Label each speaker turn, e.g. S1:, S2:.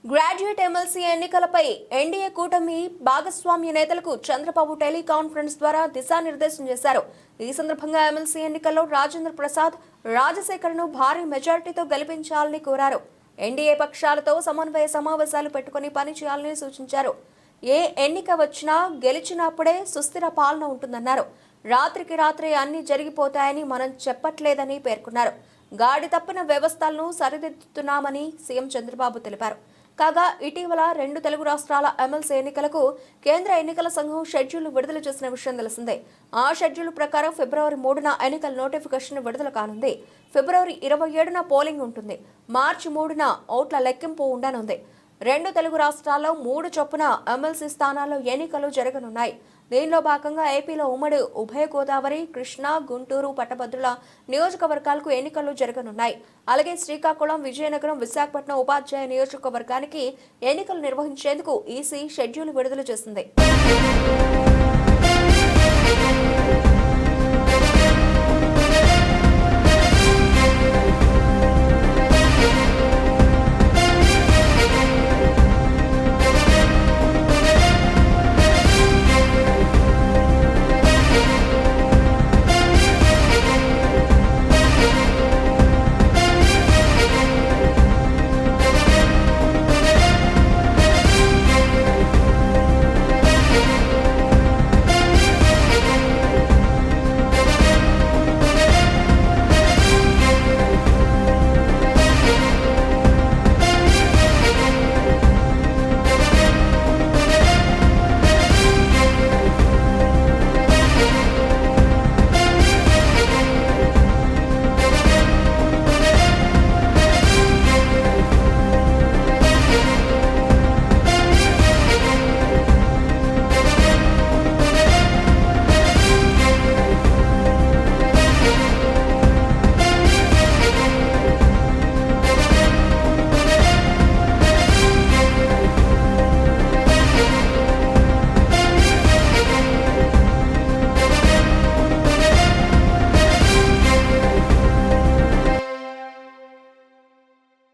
S1: Graduate MLC ఎన్నికలపై NDA కూటమి భాగస్వామ్య నేతలకు చంద్రబాబు టెలికాన్ఫరెన్స్ ద్వారా దిశానిర్దేశం చేశారు. ఈ సందర్భంగా ఎమ్మెల్సీ ఎన్నికల్లో రాజేంద్ర ప్రసాద్, రాజశేఖర్ను భారీ మెజార్టీతో గెలిపించాలని కోరారు. ఎన్డీఏ పక్షాలతో సమన్వయ సమావేశాలు పెట్టుకుని పనిచేయాలని సూచించారు. ఏ ఎన్నిక వచ్చినా గెలిచినప్పుడే సుస్థిర పాలన ఉంటుందన్నారు. రాత్రికి రాత్రే అన్ని జరిగిపోతాయని మనం చెప్పట్లేదని పేర్కొన్నారు. గాడి తప్పిన వ్యవస్థలను సరిదిద్దుతున్నామని సీఎం చంద్రబాబు తెలిపారు. కాగా ఇటీవల 2 తెలుగు రాష్ట్రాల ఎమ్మెల్సీ ఎన్నికలకు కేంద్ర ఎన్నికల సంఘం షెడ్యూల్ విడుదల చేసిన విషయం తెలిసిందే. ఆ షెడ్యూల్ ప్రకారం ఫిబ్రవరి 3న ఎన్నికల నోటిఫికేషన్ విడుదల కానుంది. ఫిబ్రవరి 27న పోలింగ్ ఉంటుంది. మార్చి 3న ఓట్ల లెక్కింపు ఉండనుంది. 2 తెలుగు రాష్ట్రాల్లో 3 చొప్పున ఎమ్మెల్సీ స్థానాల్లో ఎన్నికలు జరగనున్నాయి. దీనిలో భాగంగా ఏపీలో ఉమ్మడి ఉభయ గోదావరి, కృష్ణా, గుంటూరు, పట్టభద్రుల నియోజకవర్గాలకు ఎన్నికలు జరగనున్నాయి. అలాగే శ్రీకాకుళం, విజయనగరం, విశాఖపట్నం ఉపాధ్యాయ నియోజకవర్గానికి ఎన్నికలు నిర్వహించేందుకు ఈసీ షెడ్యూల్ విడుదల చేసింది.